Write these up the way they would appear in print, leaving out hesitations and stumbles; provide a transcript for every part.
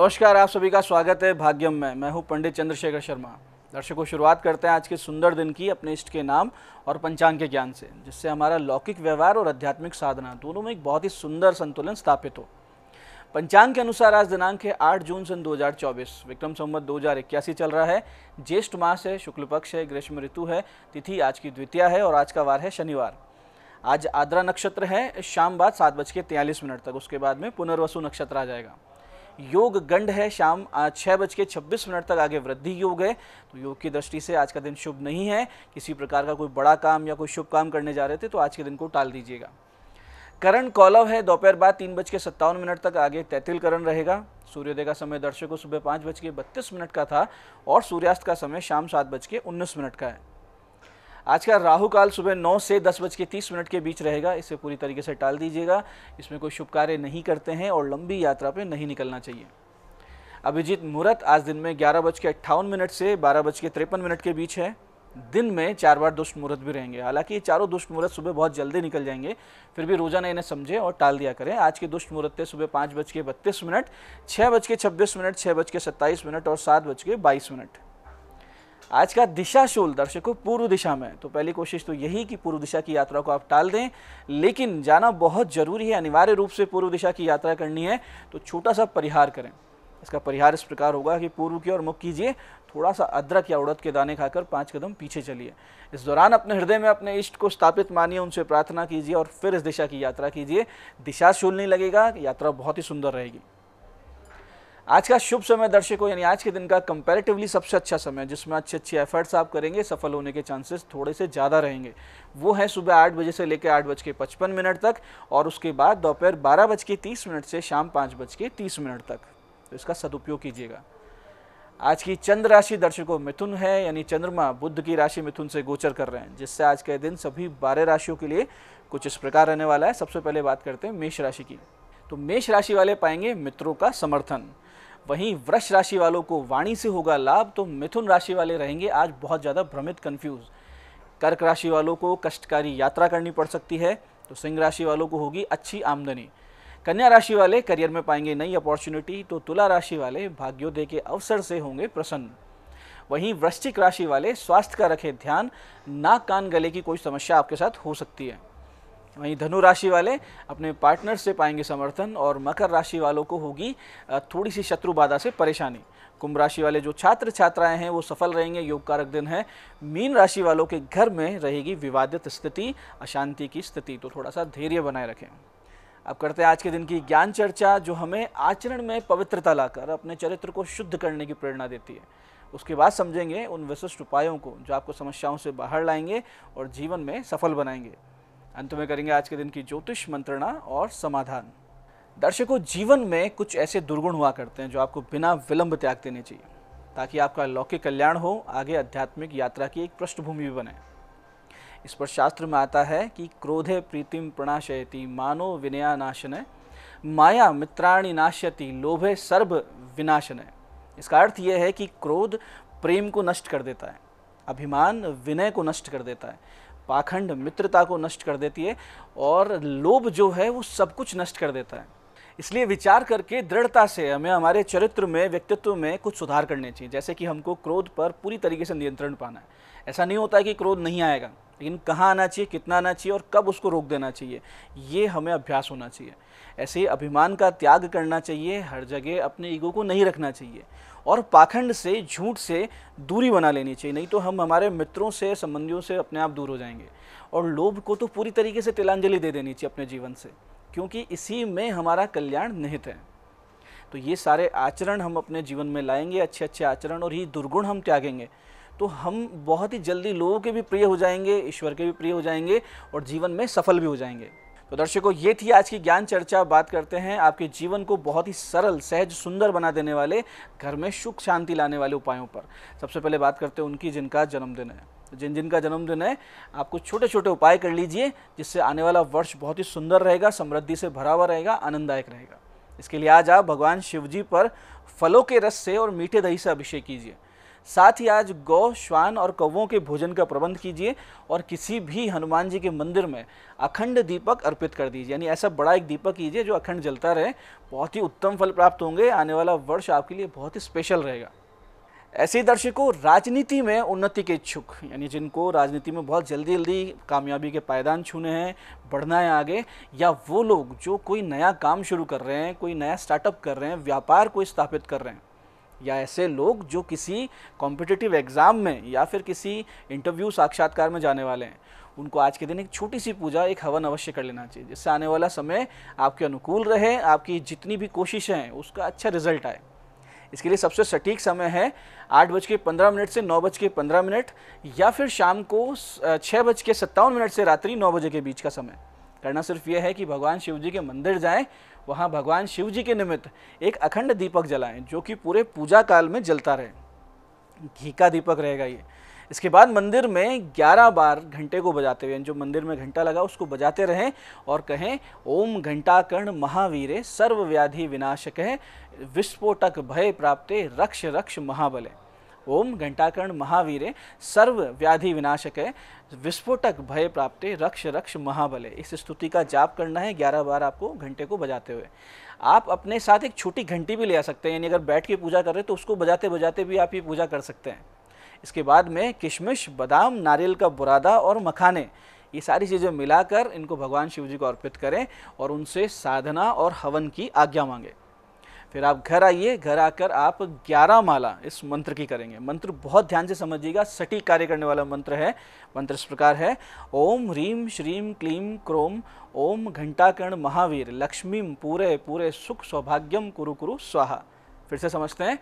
नमस्कार, आप सभी का स्वागत है भाग्यम में। मैं हूं पंडित चंद्रशेखर शर्मा। दर्शकों, शुरुआत करते हैं आज के सुंदर दिन की अपने इष्ट के नाम और पंचांग के ज्ञान से, जिससे हमारा लौकिक व्यवहार और आध्यात्मिक साधना दोनों में एक बहुत ही सुंदर संतुलन स्थापित हो। पंचांग के अनुसार आज दिनांक है 8 जून सन 2024, विक्रम संवत 2081 चल रहा है। ज्येष्ठ मास है, शुक्ल पक्ष है, ग्रीष्म ऋतु है, तिथि आज की द्वितीया है और आज का वार है शनिवार। आज आद्रा नक्षत्र है शाम बाद 7:43 तक, उसके बाद में पुनर्वसु नक्षत्र आ जाएगा। योग गंड है शाम 6:26 तक, आगे वृद्धि योग है। तो योग की दृष्टि से आज का दिन शुभ नहीं है। किसी प्रकार का कोई बड़ा काम या कोई शुभ काम करने जा रहे थे तो आज के दिन को टाल दीजिएगा। करण कौलव है दोपहर बाद 3:57 तक, आगे तैतिल करण रहेगा। सूर्योदय का समय दर्शकों सुबह 5:32 का था और सूर्यास्त का समय शाम 7:19 का है। आज का राहु काल सुबह 9 से 10:30 के बीच रहेगा। इसे पूरी तरीके से टाल दीजिएगा। इसमें कोई शुभ कार्य नहीं करते हैं और लंबी यात्रा पे नहीं निकलना चाहिए। अभिजीत मुहूर्त आज दिन में 11:58 से 12:53 के बीच है। दिन में 4 बार दुष्ट मुहूर्त भी रहेंगे। हालांकि ये चारों दुष्ट मुहूर्त सुबह बहुत जल्दी निकल जाएंगे, फिर भी रोजाना इन्हें समझें और टाल दिया करें। आज के दुष्ट मुहूर्त है सुबह 5:32, 6:26, 6:27 और 7:22। आज का दिशाशूल दर्शकों पूर्व दिशा में। तो पहली कोशिश तो यही कि पूर्व दिशा की यात्रा को आप टाल दें, लेकिन जाना बहुत जरूरी है, अनिवार्य रूप से पूर्व दिशा की यात्रा करनी है तो छोटा सा परिहार करें। इसका परिहार इस प्रकार होगा कि पूर्व की ओर मुख कीजिए, थोड़ा सा अदरक या उड़द के दाने खाकर 5 कदम पीछे चलिए। इस दौरान अपने हृदय में अपने इष्ट को स्थापित मानिए, उनसे प्रार्थना कीजिए और फिर इस दिशा की यात्रा कीजिए। दिशाशूल नहीं लगेगा, यात्रा बहुत ही सुंदर रहेगी। आज का शुभ समय दर्शकों, यानी आज के दिन का कंपैरेटिवली सबसे अच्छा समय, जिसमें अच्छे एफर्ट्स आप करेंगे, सफल होने के चांसेस थोड़े से ज़्यादा रहेंगे, वो है सुबह 8 बजे से लेकर 8:55 तक और उसके बाद दोपहर 12:30 से शाम 5:30 तक। तो इसका सदुपयोग कीजिएगा। आज की चंद्र राशि दर्शकों मिथुन है, यानी चंद्रमा बुध की राशि मिथुन से गोचर कर रहे हैं, जिससे आज के दिन सभी 12 राशियों के लिए कुछ इस प्रकार रहने वाला है। सबसे पहले बात करते हैं मेष राशि की। तो मेष राशि वाले पाएंगे मित्रों का समर्थन। वहीं वृष राशि वालों को वाणी से होगा लाभ। तो मिथुन राशि वाले रहेंगे आज बहुत ज़्यादा भ्रमित, कंफ्यूज। कर्क राशि वालों को कष्टकारी यात्रा करनी पड़ सकती है। तो सिंह राशि वालों को होगी अच्छी आमदनी। कन्या राशि वाले करियर में पाएंगे नई अपॉर्चुनिटी। तो तुला राशि वाले भाग्योदय के अवसर से होंगे प्रसन्न। वहीं वृश्चिक राशि वाले स्वास्थ्य का रखें ध्यान, नाक कान गले की कोई समस्या आपके साथ हो सकती है। वहीं धनु राशि वाले अपने पार्टनर से पाएंगे समर्थन और मकर राशि वालों को होगी थोड़ी सी शत्रु बाधा से परेशानी। कुंभ राशि वाले जो छात्र छात्राएं हैं वो सफल रहेंगे, योग कारक दिन है। मीन राशि वालों के घर में रहेगी विवादित स्थिति, अशांति की स्थिति, तो थोड़ा सा धैर्य बनाए रखें। अब करते हैं आज के दिन की ज्ञान चर्चा, जो हमें आचरण में पवित्रता लाकर अपने चरित्र को शुद्ध करने की प्रेरणा देती है। उसके बाद समझेंगे उन विशिष्ट उपायों को जो आपको समस्याओं से बाहर लाएंगे और जीवन में सफल बनाएंगे। अंत में करेंगे आज के दिन की ज्योतिष मंत्रणा और समाधान। दर्शकों, जीवन में कुछ ऐसे दुर्गुण हुआ करते हैं जो आपको बिना विलंब त्याग देने चाहिए, ताकि आपका लौकिक कल्याण हो, आगे आध्यात्मिक यात्रा की एक पृष्ठभूमि भी बने। इस पर शास्त्र में आता है कि क्रोधे प्रीतिम प्रणाशयति मानो विनया नाशनय, माया मित्राणि नाश्यति लोभे सर्व विनाशनय। इसका अर्थ यह है कि क्रोध प्रेम को नष्ट कर देता है, अभिमान विनय को नष्ट कर देता है, पाखंड मित्रता को नष्ट कर देती है और लोभ जो है वो सब कुछ नष्ट कर देता है। इसलिए विचार करके दृढ़ता से हमें हमारे चरित्र में, व्यक्तित्व में कुछ सुधार करने चाहिए। जैसे कि हमको क्रोध पर पूरी तरीके से नियंत्रण पाना है। ऐसा नहीं होता है कि क्रोध नहीं आएगा, लेकिन कहाँ आना चाहिए, कितना आना चाहिए और कब उसको रोक देना चाहिए, ये हमें अभ्यास होना चाहिए। ऐसे ही अभिमान का त्याग करना चाहिए, हर जगह अपने ईगो को नहीं रखना चाहिए और पाखंड से, झूठ से दूरी बना लेनी चाहिए, नहीं तो हम हमारे मित्रों से, संबंधियों से अपने आप दूर हो जाएंगे। और लोभ को तो पूरी तरीके से तिलांजलि दे देनी चाहिए अपने जीवन से, क्योंकि इसी में हमारा कल्याण निहित है। तो ये सारे आचरण हम अपने जीवन में लाएंगे, अच्छे अच्छे आचरण, और ये दुर्गुण हम त्यागेंगे तो हम बहुत ही जल्दी लोगों के भी प्रिय हो जाएंगे, ईश्वर के भी प्रिय हो जाएंगे और जीवन में सफल भी हो जाएंगे। तो दर्शकों, ये थी आज की ज्ञान चर्चा। बात करते हैं आपके जीवन को बहुत ही सरल, सहज, सुंदर बना देने वाले, घर में सुख शांति लाने वाले उपायों पर। सबसे पहले बात करते हैं उनकी जिनका जन्मदिन है। जिन जिनका जन्मदिन है, आप कुछ छोटे छोटे उपाय कर लीजिए, जिससे आने वाला वर्ष बहुत ही सुंदर रहेगा, समृद्धि से भरा हुआ रहेगा, आनंददायक रहेगा। इसके लिए आज आप भगवान शिव जी पर फलों के रस से और मीठे दही से अभिषेक कीजिए। साथ ही आज गौ, श्वान और कौवों के भोजन का प्रबंध कीजिए और किसी भी हनुमान जी के मंदिर में अखंड दीपक अर्पित कर दीजिए, यानी ऐसा बड़ा एक दीपक कीजिए जो अखंड जलता रहे। बहुत ही उत्तम फल प्राप्त होंगे। आने वाला वर्ष आपके लिए बहुत ही स्पेशल रहेगा। ऐसे ही दर्शकों, राजनीति में उन्नति के इच्छुक, यानी जिनको राजनीति में बहुत जल्दी जल्दी कामयाबी के पायदान छूने हैं, बढ़ना है आगे, या वो लोग जो कोई नया काम शुरू कर रहे हैं, कोई नया स्टार्टअप कर रहे हैं, व्यापार को स्थापित कर रहे हैं, या ऐसे लोग जो किसी कॉम्पिटिटिव एग्ज़ाम में या फिर किसी इंटरव्यू साक्षात्कार में जाने वाले हैं, उनको आज के दिन एक छोटी सी पूजा, एक हवन अवश्य कर लेना चाहिए, जिससे आने वाला समय आपके अनुकूल रहे, आपकी जितनी भी कोशिशें हैं उसका अच्छा रिजल्ट आए। इसके लिए सबसे सटीक समय है 8:15 से 9:15, या फिर शाम को 6:57 से रात्रि 9 बजे के बीच का समय। करना सिर्फ यह है कि भगवान शिव जी के मंदिर जाएं, वहाँ भगवान शिव जी के निमित्त एक अखंड दीपक जलाएं जो कि पूरे पूजा काल में जलता रहे। घी का दीपक रहेगा ये। इसके बाद मंदिर में 11 बार घंटे को बजाते हुए, जो मंदिर में घंटा लगा उसको बजाते रहें और कहें, ओम घंटाकर्ण महावीरे सर्व व्याधि विनाशक विस्फोटक भय प्राप्ते रक्ष रक्ष महाबले। ओम घंटाकर्ण महावीरे सर्व व्याधि विनाशक विस्फोटक भय प्राप्ते रक्ष रक्ष महाबले। इस स्तुति का जाप करना है 11 बार आपको घंटे को बजाते हुए। आप अपने साथ एक छोटी घंटी भी ले आ सकते हैं, यानी अगर बैठ के पूजा कर रहे हैं तो उसको बजाते बजाते भी आप ये पूजा कर सकते हैं। इसके बाद में किशमिश, बादाम, नारियल का बुरादा और मखाने, ये सारी चीज़ें मिलाकर इनको भगवान शिव जी को अर्पित करें और उनसे साधना और हवन की आज्ञा मांगे। फिर आप घर आइए। घर आकर आप 11 माला इस मंत्र की करेंगे। मंत्र बहुत ध्यान से समझिएगा, सटीक कार्य करने वाला मंत्र है। मंत्र इस प्रकार है, ओम ह्रीम श्रीम क्लीम क्रोम ओम घंटाकर्ण महावीर लक्ष्मीम पूरे पूरे सुख सौभाग्यम कुरु कुरु स्वाहा। फिर से समझते हैं,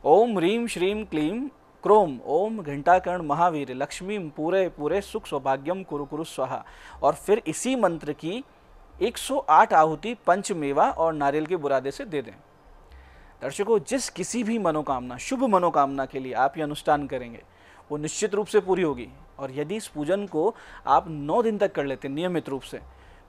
ओम ह्रीम श्रीम क्लीम क्रोम ओम घंटाकर्ण महावीर लक्ष्मीम पूरे पूरे सुख सौभाग्यम कुरु कुरु स्वाहा। और फिर इसी मंत्र की 108 आहुति पंचमेवा और नारियल के बुरादे से दे दें। दर्शकों, जिस किसी भी मनोकामना, शुभ मनोकामना के लिए आप ये अनुष्ठान करेंगे वो निश्चित रूप से पूरी होगी। और यदि इस पूजन को आप 9 दिन तक कर लेते हैं नियमित रूप से,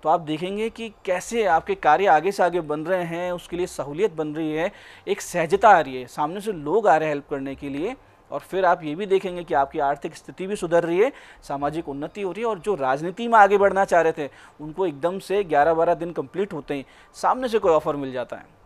तो आप देखेंगे कि कैसे आपके कार्य आगे से आगे बन रहे हैं, उसके लिए सहूलियत बन रही है, एक सहजता आ रही है, सामने से लोग आ रहे हैं हेल्प करने के लिए। और फिर आप ये भी देखेंगे कि आपकी आर्थिक स्थिति भी सुधर रही है, सामाजिक उन्नति हो रही है, और जो राजनीति में आगे बढ़ना चाह रहे थे उनको एकदम से 11-12 दिन कंप्लीट होते ही सामने से कोई ऑफर मिल जाता है।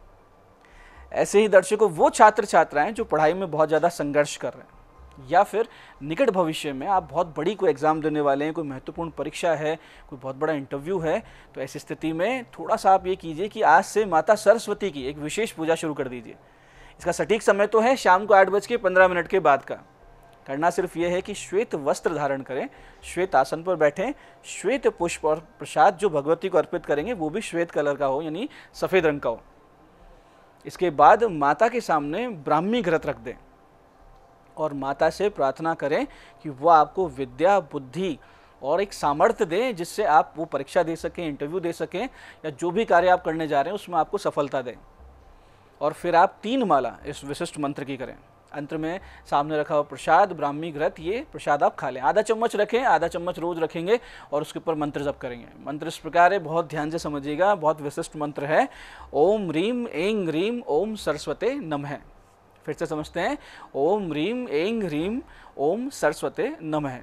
ऐसे ही दर्शकों, वो छात्र छात्राएं जो पढ़ाई में बहुत ज़्यादा संघर्ष कर रहे हैं, या फिर निकट भविष्य में आप बहुत बड़ी कोई एग्ज़ाम देने वाले हैं, कोई महत्वपूर्ण परीक्षा है, कोई बहुत बड़ा इंटरव्यू है, तो ऐसी स्थिति में थोड़ा सा आप ये कीजिए कि आज से माता सरस्वती की एक विशेष पूजा शुरू कर दीजिए। इसका सटीक समय तो है शाम को 8:15 के बाद का। करना सिर्फ ये है कि श्वेत वस्त्र धारण करें, श्वेत आसन पर बैठें, श्वेत पुष्प और प्रसाद जो भगवती को अर्पित करेंगे वो भी श्वेत कलर का हो, यानी सफ़ेद रंग का हो। इसके बाद माता के सामने ब्राह्मी घृत रख दें और माता से प्रार्थना करें कि वो आपको विद्या, बुद्धि और एक सामर्थ्य दें जिससे आप वो परीक्षा दे सकें, इंटरव्यू दे सकें, या जो भी कार्य आप करने जा रहे हैं उसमें आपको सफलता दें। और फिर आप 3 माला इस विशिष्ट मंत्र की करें। अंत में सामने रखा हुआ प्रसाद, ब्राह्मी घृत, ये प्रसाद आप खा लें। आधा चम्मच रखें, आधा चम्मच रोज रखेंगे और उसके ऊपर मंत्र जप करेंगे। मंत्र इस प्रकार है, बहुत ध्यान से समझिएगा, बहुत विशिष्ट मंत्र है। ओम ह्रीम ऐं ह्रीम ओम सरस्वते नमः। फिर से समझते हैं, ओम ह्रीम ऐं ह्रीम ओम सरस्वते नमः।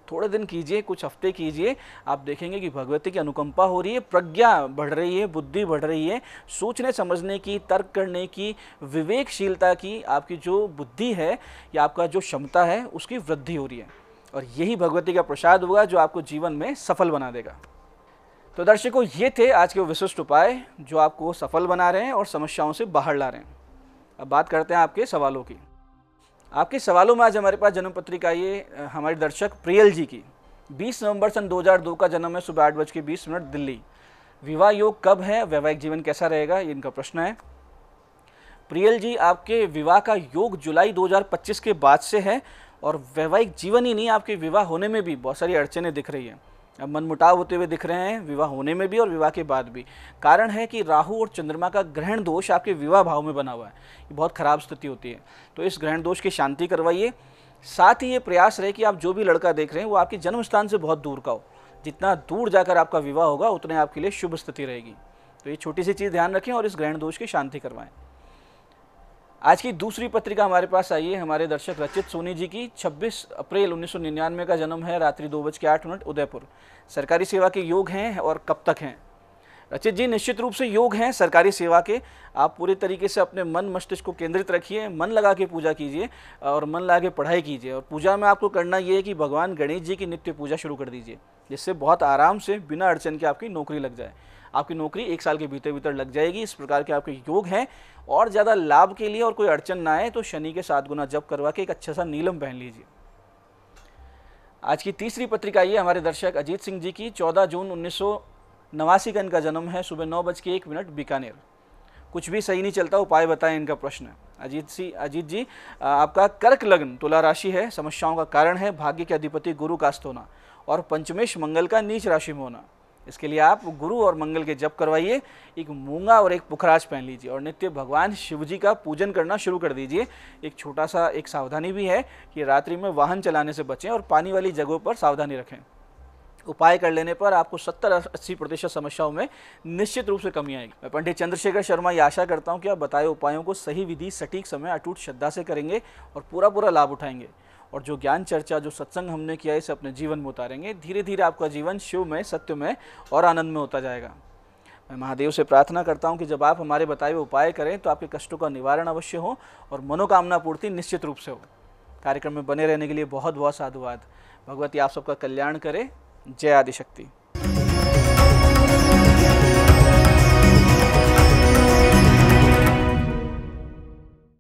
थोड़े दिन कीजिए, कुछ हफ्ते कीजिए, आप देखेंगे कि भगवती की अनुकंपा हो रही है, प्रज्ञा बढ़ रही है, बुद्धि बढ़ रही है, सोचने समझने की, तर्क करने की, विवेकशीलता की, आपकी जो बुद्धि है या आपका जो क्षमता है उसकी वृद्धि हो रही है। और यही भगवती का प्रसाद होगा जो आपको जीवन में सफल बना देगा। तो दर्शकों, ये थे आज के वो विशिष्ट उपाय जो आपको सफल बना रहे हैं और समस्याओं से बाहर ला रहे हैं। अब बात करते हैं आपके सवालों की। आपके सवालों में आज हमारे पास जन्म पत्रिका ये हमारे दर्शक प्रियल जी की 20 नवंबर सन 2002 का जन्म है, सुबह 8:20 दिल्ली। विवाह योग कब है, वैवाहिक जीवन कैसा रहेगा, ये इनका प्रश्न है। प्रियल जी, आपके विवाह का योग जुलाई 2025 के बाद से है और वैवाहिक जीवन ही नहीं, आपके विवाह होने में भी बहुत सारी अड़चनें दिख रही हैं। अब मनमुटाव होते हुए दिख रहे हैं विवाह होने में भी और विवाह के बाद भी। कारण है कि राहु और चंद्रमा का ग्रहण दोष आपके विवाह भाव में बना हुआ है, ये बहुत खराब स्थिति होती है। तो इस ग्रहण दोष की शांति करवाइए। साथ ही ये प्रयास रहे कि आप जो भी लड़का देख रहे हैं वो आपके जन्म स्थान से बहुत दूर का हो। जितना दूर जाकर आपका विवाह होगा उतने आपके लिए शुभ स्थिति रहेगी। तो ये छोटी सी चीज़ ध्यान रखें और इस ग्रहण दोष की शांति करवाएं। आज की दूसरी पत्रिका हमारे पास आई है हमारे दर्शक रचित सोनी जी की। 26 अप्रैल 1999 का जन्म है, रात्रि 2:08, उदयपुर। सरकारी सेवा के योग हैं और कब तक हैं? रचित जी निश्चित रूप से योग हैं सरकारी सेवा के। आप पूरे तरीके से अपने मन मस्तिष्क को केंद्रित रखिए, मन लगा के पूजा कीजिए और मन लगा के पढ़ाई कीजिए। और पूजा में आपको करना ये है कि भगवान गणेश जी की नित्य पूजा शुरू कर दीजिए, जिससे बहुत आराम से बिना अड़चन के आपकी नौकरी लग जाए। आपकी नौकरी 1 साल के भीतर भीतर लग जाएगी। इस प्रकार के आपके योग हैं। और ज़्यादा लाभ के लिए और कोई अड़चन ना आए तो शनि के 7 गुना जप करवा के एक अच्छा सा नीलम पहन लीजिए। आज की तीसरी पत्रिका ये हमारे दर्शक अजीत सिंह जी की। 14 जून 1989 का इनका जन्म है, सुबह 9:01 बीकानेर। कुछ भी सही नहीं चलता, उपाय बताएं, इनका प्रश्न है। अजीत जी आपका कर्क लग्न, तुला राशि है। समस्याओं का कारण है भाग्य के अधिपति गुरु का अस्त होना और पंचमेश मंगल का नीच राशि में होना। इसके लिए आप गुरु और मंगल के जप करवाइए, एक मूंगा और एक पुखराज पहन लीजिए और नित्य भगवान शिव जी का पूजन करना शुरू कर दीजिए। एक सावधानी भी है कि रात्रि में वाहन चलाने से बचें और पानी वाली जगहों पर सावधानी रखें। उपाय कर लेने पर आपको 70-80% समस्याओं में निश्चित रूप से कमी आएगी। मैं पंडित चंद्रशेखर शर्मा ये आशा करता हूँ कि आप बताए उपायों को सही विधि, सटीक समय, अटूट श्रद्धा से करेंगे और पूरा लाभ उठाएंगे। और जो ज्ञान चर्चा, जो सत्संग हमने किया, इसे अपने जीवन में उतारेंगे। धीरे धीरे आपका जीवन शिवमय, सत्यमय और आनंद में होता जाएगा। मैं महादेव से प्रार्थना करता हूँ कि जब आप हमारे बताए हुए उपाय करें तो आपके कष्टों का निवारण अवश्य हो और मनोकामना पूर्ति निश्चित रूप से हो। कार्यक्रम में बने रहने के लिए बहुत बहुत साधुवाद। भगवती आप सबका कल्याण करे। जय आदिशक्ति।